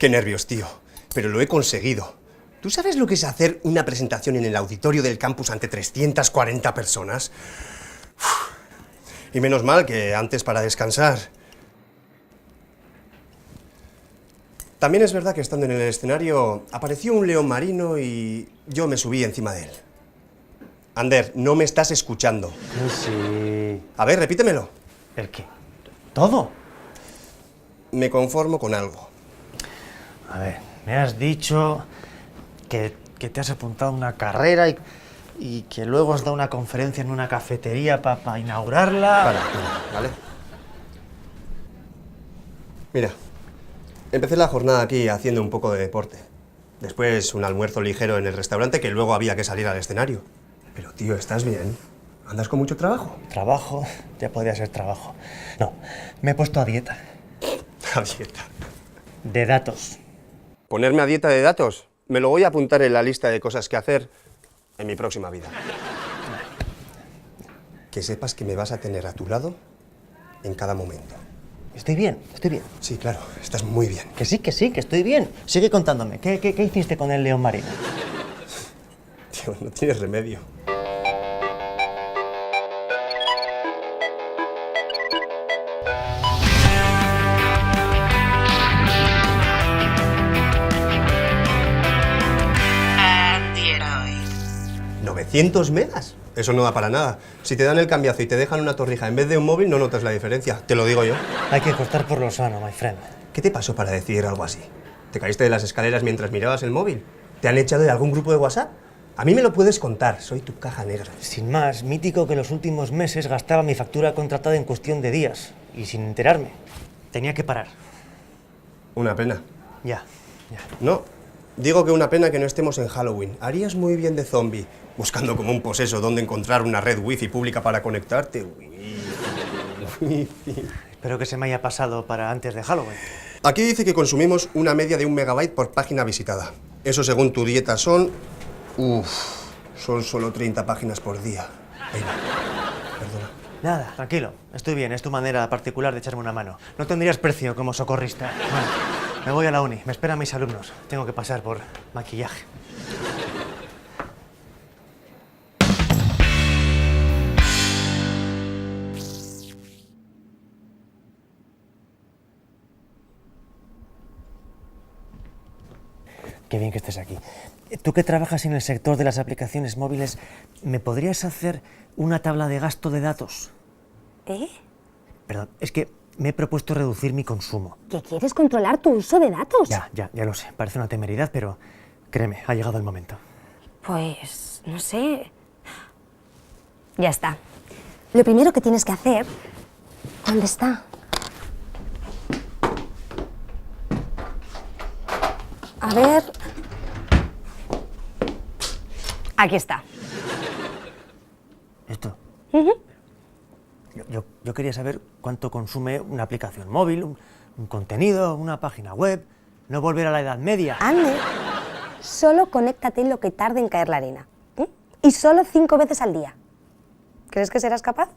Qué nervios, tío. Pero lo he conseguido. ¿Tú sabes lo que es hacer una presentación en el auditorio del campus ante 340 personas? Uf. Y menos mal que antes para descansar. También es verdad que estando en el escenario apareció un león marino y yo me subí encima de él. Ander, no me estás escuchando. Sí. A ver, repítemelo. ¿El qué? ¿Todo? Me conformo con algo. A ver, me has dicho que te has apuntado a una carrera y que luego has dado una conferencia en una cafetería para inaugurarla. Vale. Mira, empecé la jornada aquí haciendo un poco de deporte. Después un almuerzo ligero en el restaurante que luego había que salir al escenario. Pero tío, ¿estás bien? ¿Andas con mucho trabajo? Trabajo, ya podría ser trabajo. No, me he puesto a dieta. A dieta. De datos. ¿Ponerme a dieta de datos? Me lo voy a apuntar en la lista de cosas que hacer en mi próxima vida. Que sepas que me vas a tener a tu lado en cada momento. Estoy bien, estoy bien. Sí, claro, estás muy bien. Que sí, que estoy bien. Sigue contándome. ¿Qué hiciste con el león marino? Tío, no tienes remedio. ¿900 megas? Eso no da para nada. Si te dan el cambiazo y te dejan una torrija en vez de un móvil, no notas la diferencia. Te lo digo yo. Hay que cortar por lo sano, my friend. ¿Qué te pasó para decidir algo así? ¿Te caíste de las escaleras mientras mirabas el móvil? ¿Te han echado de algún grupo de WhatsApp? A mí me lo puedes contar, soy tu caja negra. Sin más, mítico que en los últimos meses gastaba mi factura contratada en cuestión de días. Y sin enterarme. Tenía que parar. Una pena. Ya. No, digo que una pena que no estemos en Halloween. Harías muy bien de zombie, buscando como un poseso dónde encontrar una red wifi pública para conectarte. Espero que se me haya pasado para antes de Halloween. Aquí dice que consumimos una media de 1 megabyte por página visitada. Eso según tu dieta son... son solo 30 páginas por día. Venga, perdona. Nada, tranquilo. Estoy bien, es tu manera particular de echarme una mano. No tendrías precio como socorrista. Bueno, me voy a la uni, me esperan mis alumnos. Tengo que pasar por maquillaje. Qué bien que estés aquí. Tú que trabajas en el sector de las aplicaciones móviles, ¿me podrías hacer una tabla de gasto de datos? ¿Eh? Perdón, es que me he propuesto reducir mi consumo. ¿Que quieres controlar tu uso de datos? Ya lo sé. Parece una temeridad, pero créeme, ha llegado el momento. Pues, no sé... Ya está. Lo primero que tienes que hacer... ¿Dónde está? A ver... Aquí está. ¿Esto? Yo quería saber cuánto consume una aplicación móvil, un contenido, una página web, no volver a la Edad Media. Ande, solo conéctate en lo que tarde en caer la arena. Y solo 5 veces al día. ¿Crees que serás capaz?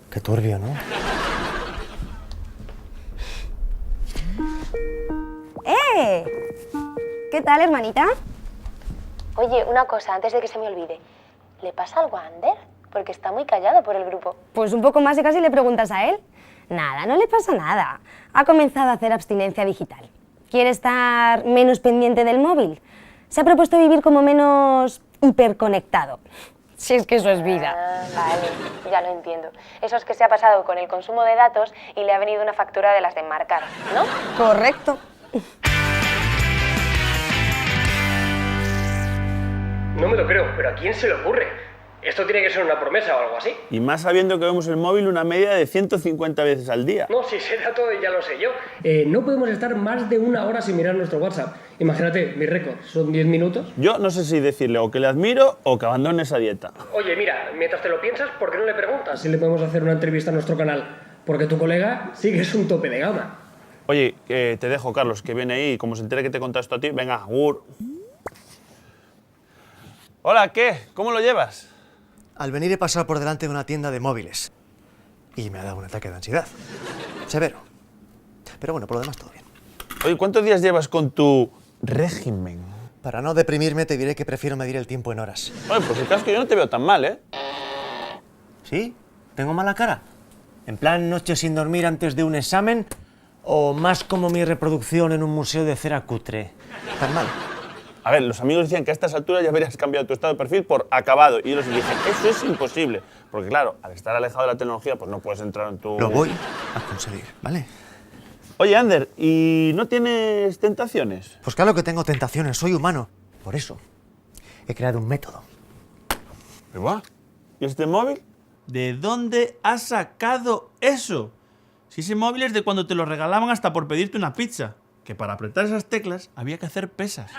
Qué turbio, ¿no? ¿Qué tal, hermanita? Oye, una cosa, antes de que se me olvide. ¿Le pasa algo a Ander? Porque está muy callado por el grupo. Pues un poco más y casi le preguntas a él. Nada, no le pasa nada. Ha comenzado a hacer abstinencia digital. ¿Quiere estar menos pendiente del móvil? Se ha propuesto vivir como menos hiperconectado. Si es que eso es vida. Vale, ya lo entiendo. Eso es que se ha pasado con el consumo de datos y le ha venido una factura de las de marcar, ¿no? Correcto. No me lo creo, pero ¿a quién se le ocurre? Esto tiene que ser una promesa o algo así. Y más sabiendo que vemos el móvil una media de 150 veces al día. No, si ese dato ya lo sé yo. No podemos estar más de 1 hora sin mirar nuestro WhatsApp. Imagínate, mi récord son 10 minutos. Yo no sé si decirle o que le admiro o que abandone esa dieta. Oye, mira, mientras te lo piensas, ¿por qué no le preguntas si le podemos hacer una entrevista a nuestro canal? Porque tu colega sí que es un tope de gama. Oye, te dejo, Carlos, que viene ahí y como se entere que te contesto a ti, venga, agur. Hola, ¿qué? ¿Cómo lo llevas? Al venir he pasado por delante de una tienda de móviles y me ha dado un ataque de ansiedad. Severo. Pero bueno, por lo demás todo bien. Oye, ¿cuántos días llevas con tu régimen? Para no deprimirme, te diré que prefiero medir el tiempo en horas. Oye, pues el caso es que yo no te veo tan mal, ¿eh? ¿Sí? ¿Tengo mala cara? ¿En plan noche sin dormir antes de un examen? ¿O más como mi reproducción en un museo de cera cutre? ¿Tan mal? A ver, los amigos decían que a estas alturas ya habrías cambiado tu estado de perfil por acabado. Y yo les dije, eso es imposible. Porque claro, al estar alejado de la tecnología, pues no puedes entrar en tu... Lo voy a conseguir, ¿vale? Oye, Ander, ¿y no tienes tentaciones? Pues claro que tengo tentaciones, soy humano. Por eso he creado un método. ¿Y este móvil? ¿De dónde has sacado eso? Si ese móvil es de cuando te lo regalaban hasta por pedirte una pizza. Que para apretar esas teclas había que hacer pesas.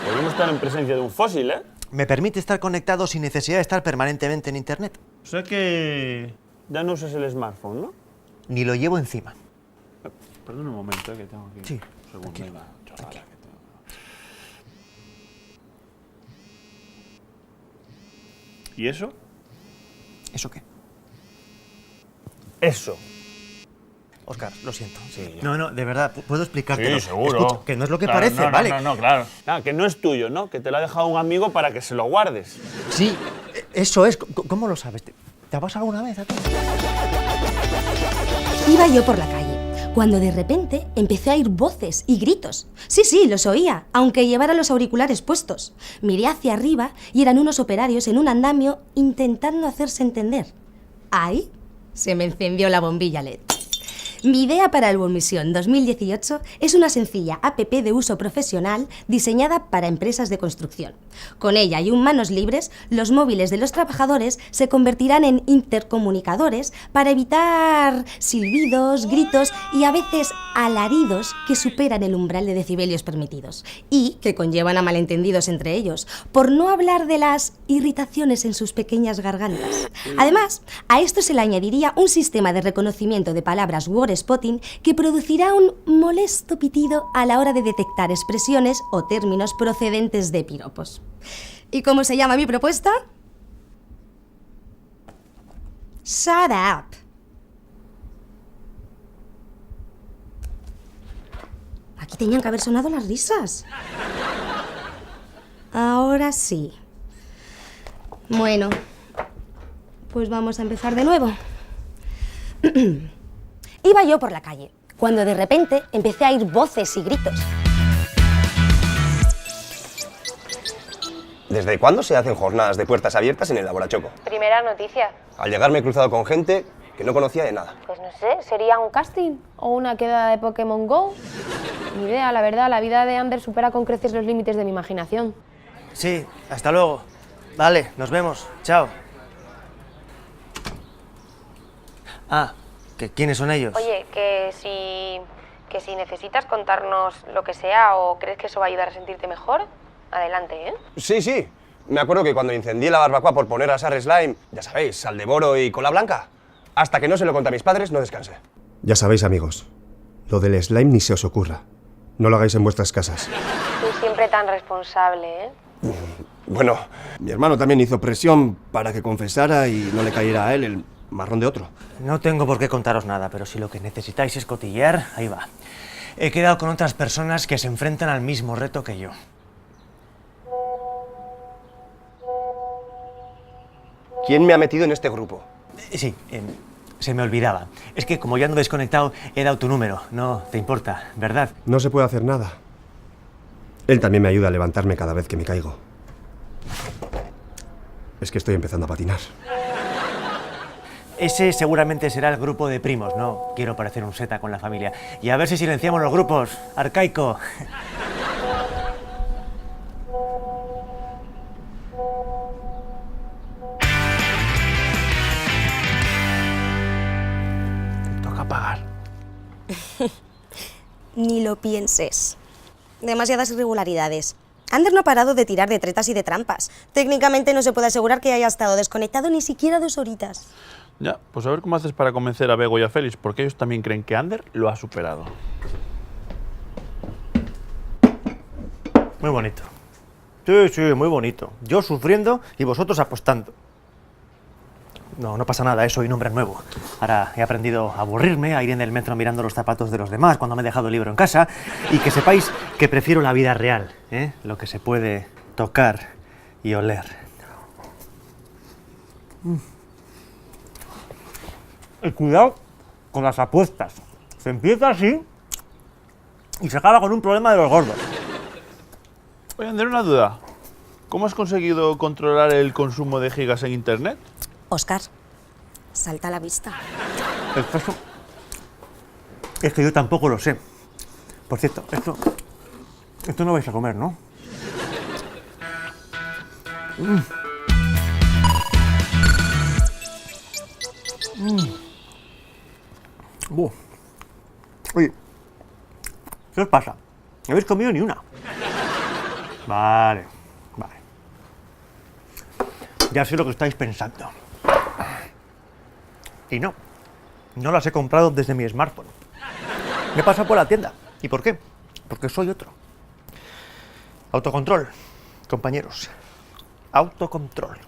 Podemos estar en presencia de un fósil, ¿eh? Me permite estar conectado sin necesidad de estar permanentemente en internet. O sea que... Ya no usas el smartphone, ¿no? Ni lo llevo encima. Perdón un momento, que tengo aquí... Sí, un segundo. tranquilo, Venga, chaval, tranquilo. ¿Y eso? ¿Eso qué? Eso. Óscar, lo siento. Sí, ya. No, de verdad, puedo explicártelo. Sí, seguro. Escucha, que no es lo que Claro, parece, no, ¿vale? No, claro. Nada, que no es tuyo, ¿no? Que te lo ha dejado un amigo para que se lo guardes. Sí, eso es. ¿Cómo lo sabes? ¿Te ha pasado alguna vez a ti? Iba yo por la calle, cuando de repente empecé a oír voces y gritos. Sí, los oía, aunque llevara los auriculares puestos. Miré hacia arriba y eran unos operarios en un andamio intentando hacerse entender. Ahí se me encendió la bombilla LED. Mi idea para el Bullmission 2018 es una sencilla app de uso profesional diseñada para empresas de construcción. Con ella y un manos libres, los móviles de los trabajadores se convertirán en intercomunicadores para evitar silbidos, gritos y a veces alaridos que superan el umbral de decibelios permitidos y que conllevan a malentendidos entre ellos, por no hablar de las irritaciones en sus pequeñas gargantas. Además, a esto se le añadiría un sistema de reconocimiento de palabras word spotting que producirá un molesto pitido a la hora de detectar expresiones o términos procedentes de piropos. ¿Y cómo se llama mi propuesta? Shut up. Aquí tenían que haber sonado las risas. Ahora sí. Bueno, pues vamos a empezar de nuevo. Iba yo por la calle, cuando de repente empecé a oír voces y gritos. ¿Desde cuándo se hacen jornadas de puertas abiertas en el Laborachoco? Primera noticia. Al llegar me he cruzado con gente que no conocía de nada. Pues no sé, ¿sería un casting? ¿O una queda de Pokémon GO? Ni idea, la verdad, la vida de Ander supera con creces los límites de mi imaginación. Sí, hasta luego. Vale, nos vemos. Chao. Ah, ¿quiénes son ellos? Oye, que si necesitas contarnos lo que sea o crees que eso va a ayudar a sentirte mejor, adelante, ¿eh? Sí. Me acuerdo que cuando incendié la barbacoa por poner a Sar Slime, ya sabéis, sal de boro y cola blanca, hasta que no se lo conté a mis padres, no descansé. Ya sabéis, amigos, lo del slime ni se os ocurra. No lo hagáis en vuestras casas. Tú siempre tan responsable, ¿eh? Bueno, mi hermano también hizo presión para que confesara y no le cayera a él el marrón de otro. No tengo por qué contaros nada, pero si lo que necesitáis es cotillear, ahí va. He quedado con otras personas que se enfrentan al mismo reto que yo. ¿Quién me ha metido en este grupo? Sí, se me olvidaba. Es que como ya ando desconectado, he dado tu número. No te importa, ¿verdad? No se puede hacer nada. Él también me ayuda a levantarme cada vez que me caigo. Es que estoy empezando a patinar. Ese seguramente será el grupo de primos, no quiero parecer un seta con la familia. Y a ver si silenciamos los grupos. Arcaico. Toca pagar. Ni lo pienses. Demasiadas irregularidades. Ander no ha parado de tirar de tretas y de trampas. Técnicamente no se puede asegurar que haya estado desconectado ni siquiera 2 horitas. Ya, pues a ver cómo haces para convencer a Bego y a Félix, porque ellos también creen que Ander lo ha superado. Muy bonito. Sí, muy bonito. Yo sufriendo y vosotros apostando. No pasa nada, soy un hombre nuevo. Ahora he aprendido a aburrirme, a ir en el metro mirando los zapatos de los demás cuando me he dejado el libro en casa. Y que sepáis que prefiero la vida real, ¿eh? Lo que se puede tocar y oler. Y cuidado con las apuestas. Se empieza así y se acaba con un problema de los gordos. Oye, Ander, una duda. ¿Cómo has conseguido controlar el consumo de gigas en internet? Óscar, salta a la vista. El caso es que yo tampoco lo sé. Por cierto, esto no vais a comer, ¿no? Oye, ¿qué os pasa? ¿No habéis comido ni una? Vale. Ya sé lo que estáis pensando. Y no las he comprado desde mi smartphone. Me he pasado por la tienda. ¿Y por qué? Porque soy otro. Autocontrol, compañeros. Autocontrol.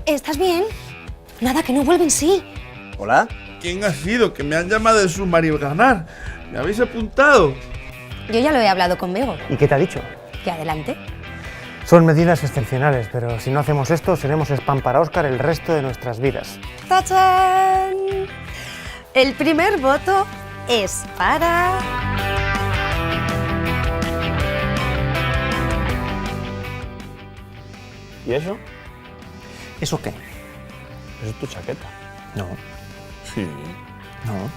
¿Estás bien? Nada, que no vuelven, sí. ¿Hola? ¿Quién ha sido? Que me han llamado de su ganar. ¿Me habéis apuntado? Yo ya lo he hablado conmigo. ¿Y qué te ha dicho? Que adelante. Son medidas excepcionales, pero si no hacemos esto, seremos spam para Óscar el resto de nuestras vidas. ¡Tachán! El primer voto es para... ¿Y eso? ¿Eso qué? Eso es tu chaqueta. No. Sí. No.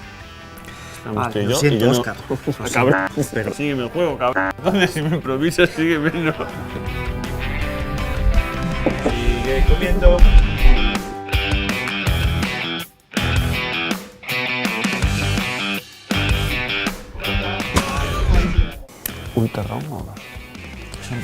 Estamos tú y lo yo, siento, y yo no- Óscar. Cabrón. Pero- Sígueme el juego, cabrón. Entonces, si me improvisas, sígueme. No. Sigue comiendo. ¿Un terrón o no? Son